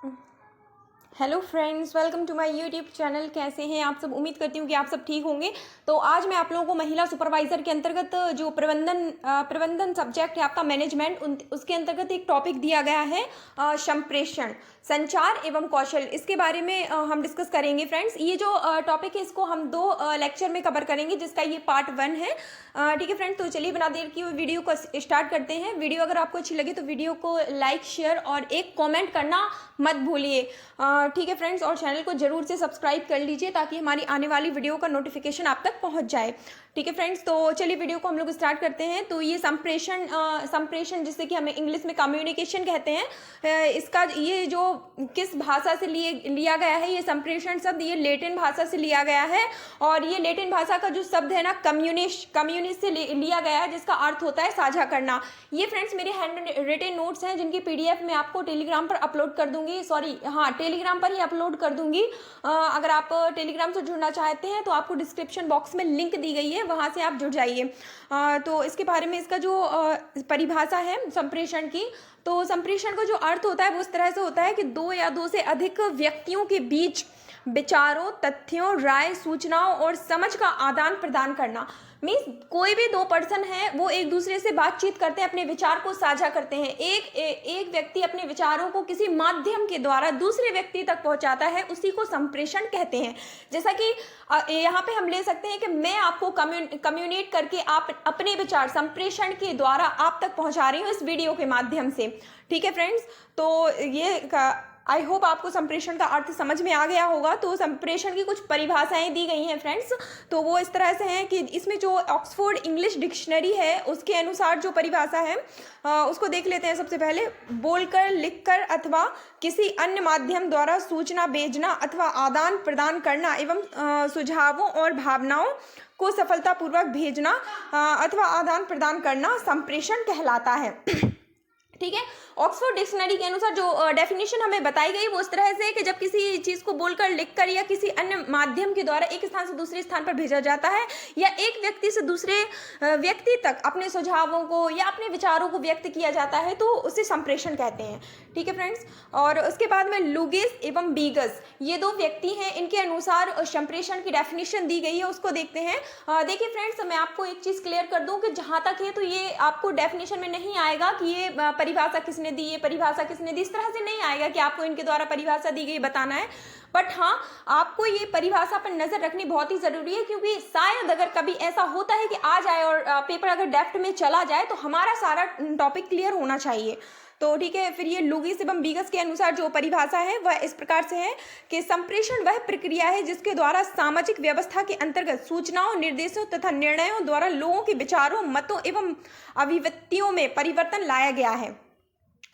Hello friends, welcome to my YouTube channel. कैसे हैं आप सब? उम्मीद करती हूँ कि आप सब ठीक होंगे। तो आज मैं आप लोगों को महिला सुपरवाइज़र के अंतर्गत जो प्रबंधन सब्जेक्ट है आपका मैनेजमेंट, उसके अंतर्गत एक टॉपिक दिया गया है संप्रेषण, संचार एवं कौशल। इसके बारे में हम डिस्कस करेंगे फ्रेंड्स। ये जो टॉपिक है इसको हम दो लेक्चर में कवर करेंगे, जिसका ये पार्ट 1 है। ठीक है फ्रेंड्स, तो चलिए बिना देर की वीडियो को स्टार्ट करते हैं। वीडियो अगर आपको अच्छी लगे तो वीडियो को लाइक, शेयर और एक कॉमेंट करना मत भूलिए। ठीक है फ्रेंड्स, और चैनल को जरूर से सब्सक्राइब कर लीजिए ताकि हमारी आने वाली वीडियो का नोटिफिकेशन आप तक पहुंच जाए। ठीक है फ्रेंड्स, तो चलिए वीडियो को हम लोग स्टार्ट करते हैं। तो ये संप्रेषण जिससे कि हमें इंग्लिश में कम्युनिकेशन कहते हैं, इसका ये जो किस भाषा से लिया गया है, ये संप्रेषण शब्द ये लेटिन भाषा से लिया गया है। और ये लेटिन भाषा का जो शब्द है ना, कम्युनिस्ट से लिया गया है, जिसका अर्थ होता है साझा करना। ये फ्रेंड्स मेरे हैंड रिटेन नोट्स हैं, जिनकी PDF मैं आपको टेलीग्राम पर अपलोड कर दूंगी। टेलीग्राम पर ही अपलोड कर दूंगी। अगर आप टेलीग्राम से जुड़ना चाहते हैं तो आपको डिस्क्रिप्शन बॉक्स में लिंक दी गई है, वहां से आप जुड़ जाइए। तो इसके बारे में इसका जो परिभाषा है संप्रेषण की, तो संप्रेषण का जो अर्थ होता है वो इस तरह से होता है कि दो या दो से अधिक व्यक्तियों के बीच विचारों, तथ्यों, राय, सूचनाओं और समझ का आदान प्रदान करना। मीन्स कोई भी दो पर्सन है वो एक दूसरे से बातचीत करते हैं, अपने विचार को साझा करते हैं। एक व्यक्ति अपने विचारों को किसी माध्यम के द्वारा दूसरे व्यक्ति तक पहुंचाता है, उसी को संप्रेषण कहते हैं। जैसा कि यहाँ पे हम ले सकते हैं कि मैं आपको कम्युनिकेट करके आप अपने विचार संप्रेषण के द्वारा आप तक पहुंचा रही हूँ इस वीडियो के माध्यम से। ठीक है फ्रेंड्स, तो ये आई होप आपको संप्रेषण का अर्थ समझ में आ गया होगा। तो संप्रेषण की कुछ परिभाषाएं दी गई हैं फ्रेंड्स, तो वो इस तरह से हैं कि इसमें जो ऑक्सफोर्ड इंग्लिश डिक्शनरी है उसके अनुसार जो परिभाषा है उसको देख लेते हैं। सबसे पहले, बोलकर, लिखकर अथवा किसी अन्य माध्यम द्वारा सूचना भेजना अथवा आदान प्रदान करना एवं सुझावों और भावनाओं को सफलतापूर्वक भेजना अथवा आदान प्रदान करना संप्रेषण कहलाता है। ठीक है, ऑक्सफोर्ड डिक्शनरी के अनुसार जो डेफिनेशन हमें बताई गई वो इस तरह से है कि जब किसी चीज़ को बोलकर, लिखकर या किसी अन्य माध्यम के द्वारा एक स्थान से दूसरे स्थान पर भेजा जाता है, या एक व्यक्ति से दूसरे व्यक्ति तक अपने सुझावों को या अपने विचारों को व्यक्त किया जाता है, तो उसे संप्रेषण कहते हैं। ठीक है फ्रेंड्स, और उसके बाद में लुगिस एवं बीगस, ये दो व्यक्ति हैं, इनके अनुसार संप्रेषण की डेफिनेशन दी गई है, उसको देखते हैं। देखिए फ्रेंड्स, मैं आपको एक चीज़ क्लियर कर दूं कि जहाँ तक है तो ये आपको डेफिनेशन में नहीं आएगा कि ये परिभाषा किसने दी, ये परिभाषा किसने दी, इस तरह से नहीं आएगा कि आपको इनके द्वारा परिभाषा दी गई बताना है। बट हाँ, आपको ये परिभाषा पर नजर रखनी बहुत ही जरूरी है, क्योंकि शायद अगर कभी ऐसा होता है कि आ जाए और पेपर अगर डेफ्ट में चला जाए तो हमारा सारा टॉपिक क्लियर होना चाहिए। तो ठीक है, फिर ये लुगिस एवं बीगस के अनुसार जो परिभाषा है वह इस प्रकार से है कि संप्रेषण वह प्रक्रिया है जिसके द्वारा सामाजिक व्यवस्था के अंतर्गत सूचनाओं, निर्देशों तथा निर्णयों द्वारा लोगों के विचारों, मतों एवं अभिव्यक्तियों में परिवर्तन लाया गया है।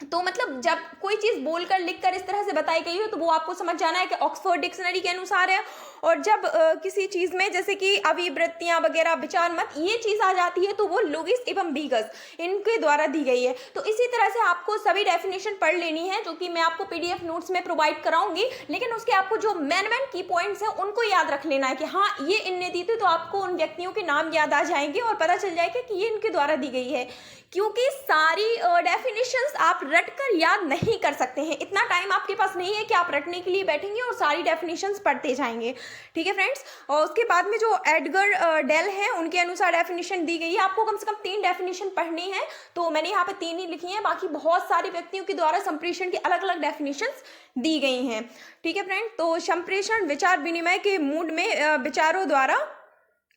तो मतलब जब कोई चीज बोलकर, लिखकर इस तरह से बताई गई हो तो वो आपको समझ जाना है कि ऑक्सफोर्ड डिक्शनरी के अनुसार है। और जब किसी चीज में जैसे कि अभिवृत्तियां वगैरह, विचार, मत, ये चीज आ जाती है तो वो लुगिस एवं बीगस इनके द्वारा दी गई है। तो इसी तरह से आपको सभी डेफिनेशन पढ़ लेनी है, जो कि मैं आपको PDF नोट्स में प्रोवाइड कराऊंगी। लेकिन उसके आपको जो मेन की पॉइंट्स है उनको याद रख लेना है कि हाँ ये इनने दी थी, तो आपको उन व्यक्तियों के नाम याद आ जाएंगे और पता चल जाएगा कि ये इनके द्वारा दी गई है। क्योंकि सारी डेफिनेशंस आप रटकर याद नहीं कर सकते हैं, इतना टाइम आपके पास नहीं है कि आप रटने के लिए बैठेंगे और सारी डेफिनेशंस पढ़ते जाएंगे। ठीक है फ्रेंड्स, और उसके बाद में जो एडगर डेल है उनके अनुसार डेफिनेशन दी गई है। आपको कम से कम 3 डेफिनेशन पढ़नी है, तो मैंने यहाँ पे 3 ही लिखी हैं, बाकी बहुत सारे व्यक्तियों के द्वारा संप्रेषण की अलग अलग डेफिनेशंस दी गई हैं। ठीक है फ्रेंड्स, तो संप्रेषण विचार विनिमय के मूड में विचारों द्वारा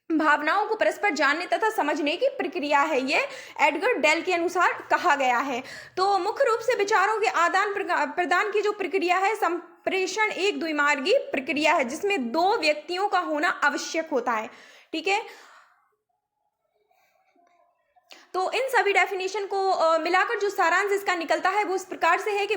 भावनाओं को परस्पर जानने तथा समझने की प्रक्रिया है, ये एडगर डेल के अनुसार कहा गया है। तो मुख्य रूप से विचारों के आदान प्रदान की जो प्रक्रिया है, संप्रेषण एक द्विमार्गी प्रक्रिया है जिसमें दो व्यक्तियों का होना आवश्यक होता है। ठीक है, तो इन सभी डेफिनेशन को मिलाकर जो सारांश इसका निकलता है वो इस प्रकार से है कि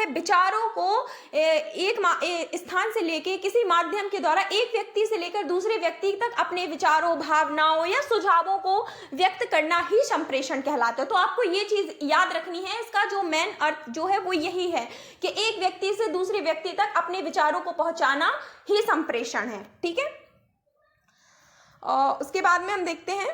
विचारों को एक स्थान से लेके किसी माध्यम के द्वारा एक व्यक्ति से लेकर दूसरे व्यक्ति तक अपने विचारों, भावनाओं या सुझावों को व्यक्त करना ही संप्रेषण कहलाता है। तो आपको ये चीज याद रखनी है, इसका जो मेन अर्थ जो है वो यही है कि एक व्यक्ति से दूसरे व्यक्ति तक अपने विचारों को पहुंचाना ही संप्रेषण है। ठीक है, उसके बाद में हम देखते हैं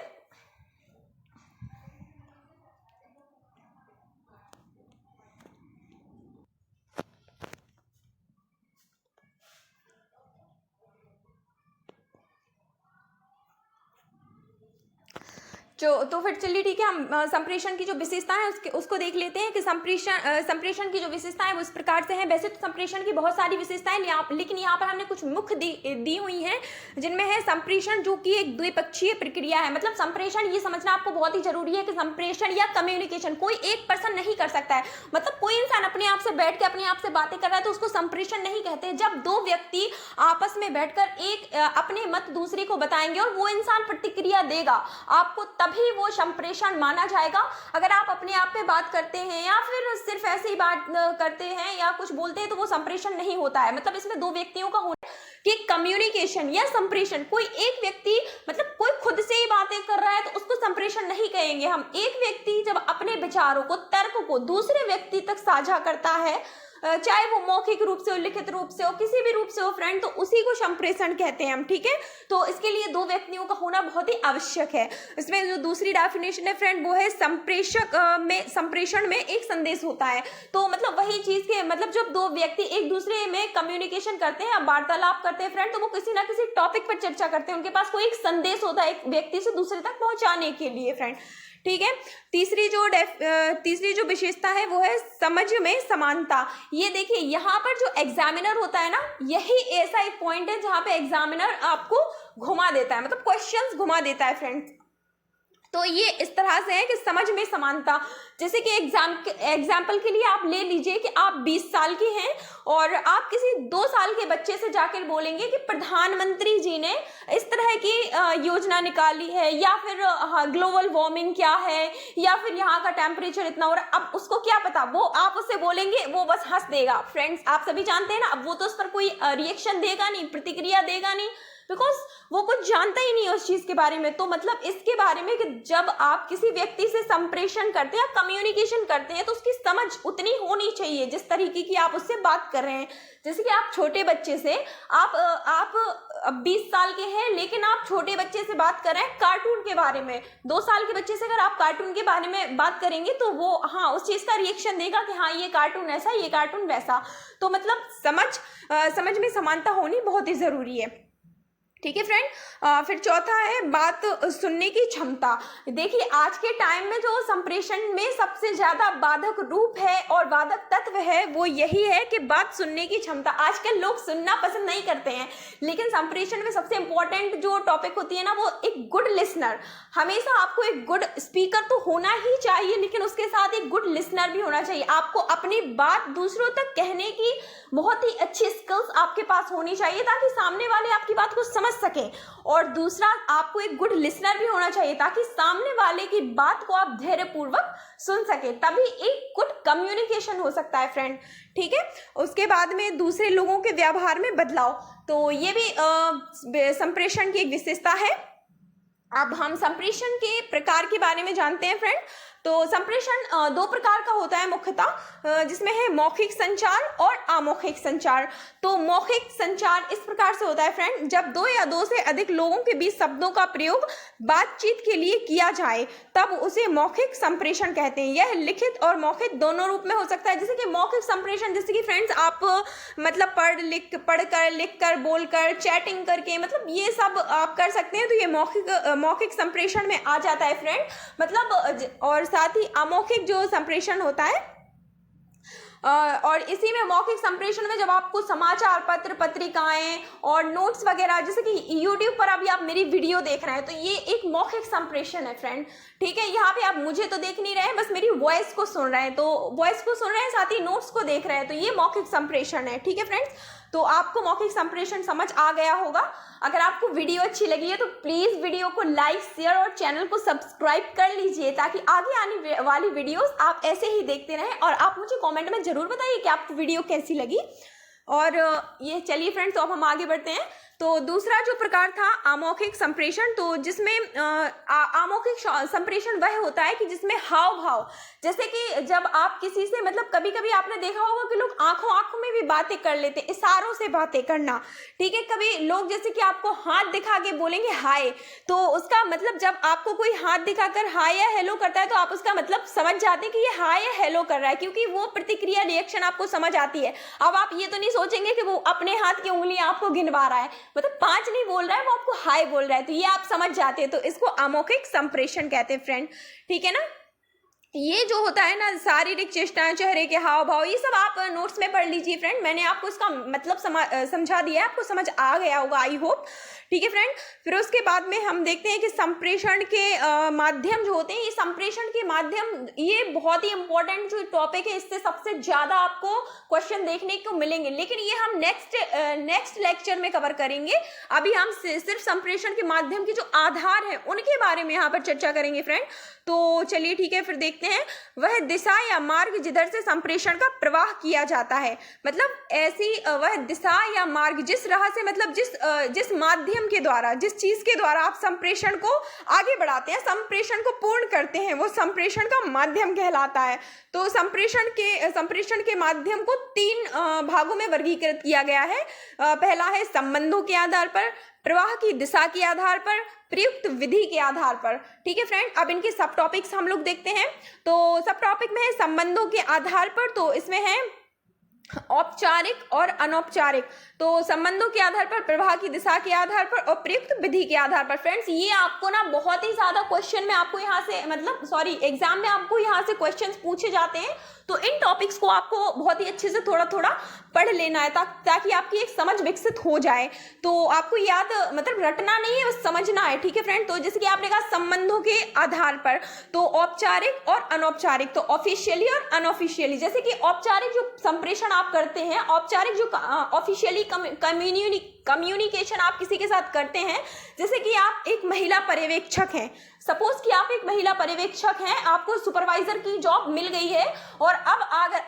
तो फिर चलिए ठीक है, हम संप्रेषण की जो विशेषता है उसको देख लेते हैं कि संप्रेषण की जो विशेषता है वो इस प्रकार से है। वैसे तो संप्रेषण की बहुत सारी विशेषताएं, लेकिन यहाँ पर हमने कुछ मुख्य दी हुई हैं, जिनमें है संप्रेषण जो कि एक द्विपक्षीय प्रक्रिया है। मतलब संप्रेषण, ये समझना आपको बहुत ही जरूरी है कि संप्रेषण या कम्युनिकेशन कोई एक पर्सन नहीं कर सकता है। मतलब कोई इंसान अपने आप से बैठ के अपने आप से बातें कर रहा है तो उसको संप्रेषण नहीं कहते। जब दो व्यक्ति आपस में बैठकर एक अपने मत दूसरे को बताएंगे और वो इंसान प्रतिक्रिया देगा, आपको तभी वो संप्रेषण माना जाएगा। अगर आप अपने आप पे बात करते हैं या फिर सिर्फ ऐसे ही बात करते हैं या कुछ बोलते हैं तो वो संप्रेषण नहीं होता है। मतलब इसमें दो व्यक्तियों का होना कि कम्युनिकेशन या संप्रेषण, कोई एक व्यक्ति मतलब कोई खुद से ही बातें कर रहा है तो उसको संप्रेषण नहीं कहेंगे हम। एक व्यक्ति जब अपने विचारों को, तर्क को दूसरे व्यक्ति तक साझा करता है, चाहे वो मौखिक रूप से हो, लिखित रूप से हो, किसी भी रूप से हो फ्रेंड, तो उसी को संप्रेषण कहते हैं हम। ठीक है, तो इसके लिए दो व्यक्तियों का होना बहुत ही आवश्यक है। इसमें जो दूसरी डेफिनेशन है फ्रेंड वो है संप्रेषण में एक संदेश होता है। तो मतलब वही चीज के मतलब जब दो व्यक्ति एक दूसरे में कम्युनिकेशन करते हैं, वार्तालाप करते हैं फ्रेंड, तो वो किसी ना किसी टॉपिक पर चर्चा करते हैं। उनके पास कोई एक संदेश होता है एक व्यक्ति से दूसरे तक पहुंचाने के लिए फ्रेंड। ठीक है, तीसरी जो विशेषता है वो है समझ में समानता। ये देखिए यहाँ पर जो एग्जामिनर होता है ना, यही ऐसा एक पॉइंट है जहां पे एग्जामिनर आपको घुमा देता है, मतलब क्वेश्चंस घुमा देता है फ्रेंड्स। तो ये इस तरह से है कि समझ में समानता। जैसे कि एग्जाम्पल के लिए आप ले लीजिए कि आप 20 साल के हैं और आप किसी 2 साल के बच्चे से जाकर बोलेंगे कि प्रधानमंत्री जी ने इस तरह की योजना निकाली है, या फिर ग्लोबल वार्मिंग क्या है, या फिर यहाँ का टेम्परेचर इतना हो रहा है। अब उसको क्या पता, वो आप उससे बोलेंगे वो बस हंस देगा। फ्रेंड्स आप सभी जानते हैं ना, अब वो तो उस पर कोई रिएक्शन देगा नहीं, प्रतिक्रिया देगा नहीं, बिकॉज वो कुछ जानता ही नहीं उस चीज के बारे में। तो मतलब इसके बारे में कि जब आप किसी व्यक्ति से संप्रेषण करते हैं, कम्युनिकेशन करते हैं, तो उसकी समझ उतनी होनी चाहिए जिस तरीके की आप उससे बात कर रहे हैं। जैसे कि आप छोटे बच्चे से आप 20 साल के हैं लेकिन आप छोटे बच्चे से बात कर रहे हैं कार्टून के बारे में। 2 साल के बच्चे से अगर आप कार्टून के बारे में बात करेंगे तो वो हाँ उस चीज का रिएक्शन देगा कि हाँ ये कार्टून ऐसा, ये कार्टून वैसा। तो मतलब समझ में समानता होनी बहुत ही जरूरी है। ठीक है फ्रेंड, फिर चौथा है बात सुनने की क्षमता। देखिए आज के टाइम में जो संप्रेषण में सबसे ज्यादा बाधक रूप है और बाधक तत्व है वो यही है कि बात सुनने की क्षमता। आजकल लोग सुनना पसंद नहीं करते हैं, लेकिन संप्रेषण में सबसे इंपॉर्टेंट जो टॉपिक होती है ना वो एक गुड लिसनर। हमेशा आपको एक गुड स्पीकर तो होना ही चाहिए, लेकिन उसके साथ एक गुड लिसनर भी होना चाहिए। आपको अपनी बात दूसरों तक कहने की बहुत ही अच्छी स्किल्स आपके पास होनी चाहिए ताकि सामने वाले आपकी बात को समझ सके। और दूसरा, आपको एक गुड लिसनर भी होना चाहिए ताकि सामने वाले की बात को आप धैर्यपूर्वक सुन सके, तभी एक गुड कम्युनिकेशन हो सकता है फ्रेंड। ठीक है, उसके बाद में दूसरे लोगों के व्यवहार में बदलाव, तो ये भी संप्रेषण की एक विशेषता है। अब हम संप्रेषण के प्रकार के बारे में जानते हैं फ्रेंड। तो संप्रेषण 2 प्रकार का होता है मुख्यतः, जिसमें है मौखिक संचार और अमौखिक संचार। तो मौखिक संचार इस प्रकार से होता है फ्रेंड, जब 2 या 2 से अधिक लोगों के बीच शब्दों का प्रयोग बातचीत के लिए किया जाए तब उसे मौखिक संप्रेषण कहते हैं। यह लिखित और मौखिक दोनों रूप में हो सकता है। जैसे कि मौखिक संप्रेषण, जैसे कि फ्रेंड्स आप मतलब पढ़कर, लिखकर, बोलकर, चैटिंग करके, मतलब ये सब आप कर सकते हैं, तो ये मौखिक संप्रेषण में आ जाता है फ्रेंड। मतलब और साथ ही अमौखिक जो संप्रेषण होता है, और इसी में मौखिक संप्रेषण में जब आपको समाचार पत्र, पत्रिकाएं और नोट्स वगैरह, जैसे कि YouTube पर अभी आप मेरी वीडियो देख रहे हैं तो ये एक मौखिक संप्रेषण है फ्रेंड। ठीक है, यहाँ पे आप मुझे तो देख नहीं रहे हैं, बस मेरी वॉइस को सुन रहे हैं, तो वॉइस को सुन रहे हैं साथ ही नोट्स को देख रहे हैं, तो ये मौखिक संप्रेषण है। ठीक है फ्रेंड्स, तो आपको मौखिक संप्रेषण समझ आ गया होगा। अगर आपको वीडियो अच्छी लगी है तो प्लीज वीडियो को लाइक, शेयर और चैनल को सब्सक्राइब कर लीजिए ताकि आगे आने वाली वीडियोस आप ऐसे ही देखते रहें। और आप मुझे कमेंट में जरूर बताइए कि आपको वीडियो कैसी लगी। और ये चलिए फ्रेंड्स, तो अब हम आगे बढ़ते हैं। तो दूसरा जो प्रकार था अमौखिक संप्रेषण, तो जिसमें अमौखिक संप्रेषण वह होता है कि जिसमें हाव भाव, जैसे कि जब आप किसी से, मतलब कभी कभी आपने देखा होगा कि लोग आंखों में भी बातें कर लेते, इशारों से बातें करना। ठीक है, कभी लोग जैसे कि आपको हाथ दिखा के बोलेंगे हाय, तो उसका मतलब जब आपको कोई हाथ दिखाकर हाय या हेलो करता है तो आप उसका मतलब समझ जाते हैं कि ये हाय या हेलो कर रहा है, क्योंकि वो प्रतिक्रिया, रिएक्शन आपको समझ आती है। अब आप ये तो नहीं सोचेंगे कि वो अपने हाथ की उंगलियां आपको गिनवा रहा है, मतलब 5 नहीं बोल रहा है, वो आपको हाय बोल रहा है, तो ये आप समझ जाते हैं, तो इसको अमौखिक संप्रेषण कहते हैं फ्रेंड, ठीक है ना। ये जो होता है ना, शारीरिक चेष्टाएं, चेहरे के हाव भाव, ये सब आप नोट्स में पढ़ लीजिए फ्रेंड। मैंने आपको इसका मतलब समझा दिया है, आपको समझ आ गया होगा, आई होप, ठीक है फ्रेंड। फिर उसके बाद में हम देखते हैं कि संप्रेषण के माध्यम जो होते हैं, ये संप्रेषण के माध्यम, ये बहुत ही इंपॉर्टेंट जो टॉपिक है, इससे सबसे ज्यादा आपको क्वेश्चन देखने को मिलेंगे, लेकिन ये हम नेक्स्ट लेक्चर में कवर करेंगे। अभी हम सिर्फ संप्रेषण के माध्यम के जो आधार है उनके बारे में यहाँ पर चर्चा करेंगे फ्रेंड। तो चलिए ठीक है, फिर देखते हैं। वह दिशा या मार्ग जिधर से संप्रेषण का प्रवाह किया जाता है, मतलब ऐसी वह दिशा या मार्ग, जिस राह से, मतलब जिस माध्यम के द्वारा, जिस चीज के द्वारा आप संप्रेषण को आगे बढ़ाते हैं, संप्रेषण को पूर्ण करते हैं, वो संप्रेषण का माध्यम कहलाता है। तो संप्रेषण के माध्यम को 3 भागों में वर्गीकृत किया गया है। पहला है संबंधों के आधार पर, प्रवाह की दिशा के आधार पर, प्रयुक्त विधि के आधार पर, ठीक है फ्रेंड। अब इनके सब टॉपिक्स हम लोग देखते हैं। तो सब टॉपिक में है संबंधों के आधार पर, तो इसमें है औपचारिक और अनौपचारिक। तो संबंधों के आधार पर, प्रवाह की दिशा के आधार पर और प्रयुक्त विधि के आधार पर। फ्रेंड्स, ये आपको ना बहुत ही ज्यादा क्वेश्चन में आपको यहाँ से, मतलब एग्जाम में आपको यहाँ से क्वेश्चंस पूछे जाते हैं, तो इन टॉपिक्स को आपको बहुत ही अच्छे से थोड़ा थोड़ा पढ़ लेना है, ताकि आपकी एक समझ विकसित हो जाए। तो आपको याद, मतलब रटना नहीं है, बस समझना है, ठीक है फ्रेंड। तो जैसे कि आपने कहा संबंधों के आधार पर, तो औपचारिक और अनौपचारिक, तो ऑफिशियली और अनऑफिशियली। जैसे कि औपचारिक जो संप्रेषण आप करते हैं, औपचारिक जो ऑफिशियली कम्युनिकेशन आप किसी के साथ करते हैं, जैसे कि आप एक महिला पर्यवेक्षक हैं, सपोज कि आप एक महिला पर्यवेक्षक हैं, आपको सुपरवाइजर की जॉब मिल गई है, और अब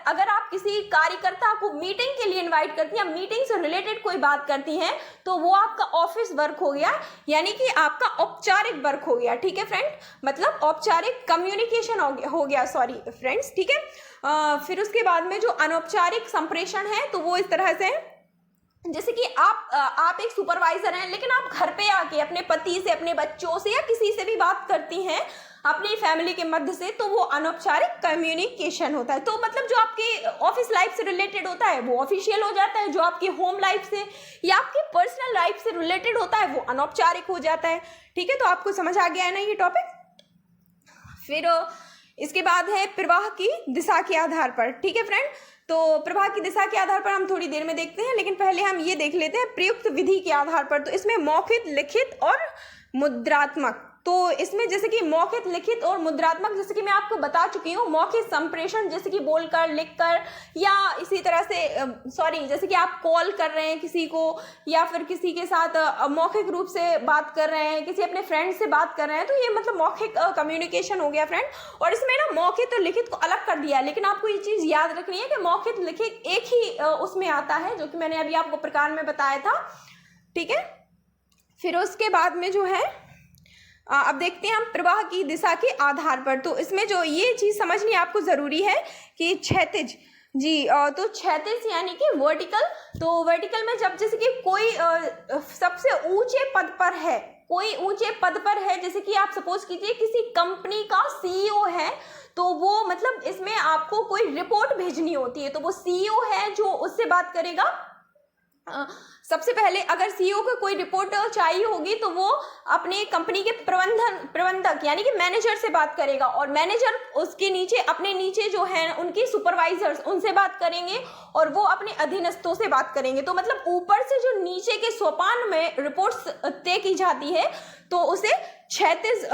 अगर आप किसी कार्यकर्ता को मीटिंग के लिए इनवाइट करती हैं, मिटींग से रिलेटेड कोई बात करती हैं, तो वो आपका ऑफिस वर्क हो गया, यानी कि आपका औपचारिक वर्क हो गया, ठीक है फ्रेंड, मतलब औपचारिक कम्युनिकेशन हो गया, सॉरी फ्रेंड्स, ठीक है। फिर उसके बाद में जो अनौपचारिक संप्रेषण है, तो वो इस तरह से है, जैसे कि आप एक सुपरवाइजर हैं, लेकिन आप घर पे आके अपने पति से, अपने बच्चों से या किसी से भी बात करती हैं अपनी फैमिली के मध्य से, तो वो अनौपचारिक कम्युनिकेशन होता है। तो मतलब जो आपके ऑफिस लाइफ से रिलेटेड होता है वो ऑफिशियल हो जाता है, जो आपकी होम लाइफ से या आपकी पर्सनल लाइफ से रिलेटेड होता है वो अनौपचारिक हो जाता है, ठीक है। तो आपको समझ आ गया है ना ये टॉपिक। फिर इसके बाद है प्रवाह की दिशा के आधार पर, ठीक है फ्रेंड। तो प्रवाह की दिशा के आधार पर हम थोड़ी देर में देखते हैं, लेकिन पहले हम ये देख लेते हैं प्रयुक्त विधि के आधार पर। तो इसमें मौखिक, लिखित और मुद्रात्मक। तो इसमें जैसे कि मौखिक, लिखित और मुद्रात्मक, जैसे कि मैं आपको बता चुकी हूँ, मौखिक संप्रेषण जैसे कि बोलकर, लिखकर, या इसी तरह से जैसे कि आप कॉल कर रहे हैं किसी को, या फिर किसी के साथ मौखिक रूप से बात कर रहे हैं, किसी अपने फ्रेंड से बात कर रहे हैं, तो ये मतलब मौखिक कम्युनिकेशन हो गया फ्रेंड। और इसमें ना मौखिक और लिखित को अलग कर दिया, लेकिन आपको ये चीज याद रखनी है कि मौखिक, लिखित एक ही उसमें आता है, जो कि मैंने अभी आपको प्रकार में बताया था, ठीक है। फिर उसके बाद में जो है, अब देखते हैं हम प्रवाह की दिशा के आधार पर। तो इसमें जो ये चीज समझनी आपको जरूरी है कि क्षैतिज, जी, तो क्षैतिज यानी कि वर्टिकल। तो वर्टिकल में जब जैसे कि कोई सबसे ऊंचे पद पर है, कोई ऊंचे पद पर है, जैसे कि आप सपोज कीजिए किसी कंपनी का सीईओ है, तो वो मतलब इसमें आपको कोई रिपोर्ट भेजनी होती है, तो वो सीईओ है जो उससे बात करेगा। सबसे पहले अगर सीईओ को कोई रिपोर्ट चाहिए होगी, तो वो अपने कंपनी के प्रबंधक यानी कि मैनेजर से बात करेगा, और मैनेजर उसके नीचे, अपने नीचे जो है उनकी सुपरवाइजर्स, उनसे बात करेंगे, और वो अपने अधीनस्थों से बात करेंगे। तो मतलब ऊपर से जो नीचे के सोपान में रिपोर्ट्स तय की जाती है, तो उसे क्षैतिज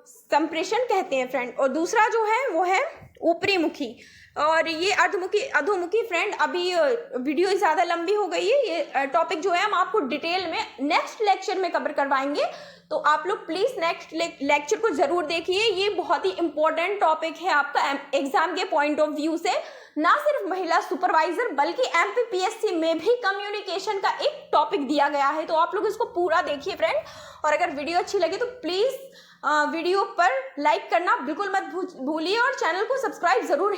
संप्रेषण कहते हैं फ्रेंड। और दूसरा जो है वो है ऊपरी मुखी, और ये अधोमुखी फ्रेंड। अभी वीडियो ज़्यादा लंबी हो गई है, ये टॉपिक जो है हम आपको डिटेल में नेक्स्ट लेक्चर में कवर करवाएंगे, तो आप लोग प्लीज़ नेक्स्ट लेक्चर को ज़रूर देखिए। ये बहुत ही इंपॉर्टेंट टॉपिक है आपका एग्जाम के पॉइंट ऑफ व्यू से, ना सिर्फ महिला सुपरवाइजर बल्कि MPPSC में भी कम्युनिकेशन का एक टॉपिक दिया गया है। तो आप लोग इसको पूरा देखिए फ्रेंड, और अगर वीडियो अच्छी लगे तो प्लीज़ वीडियो पर लाइक करना बिल्कुल मत भूलिए, और चैनल को सब्सक्राइब जरूर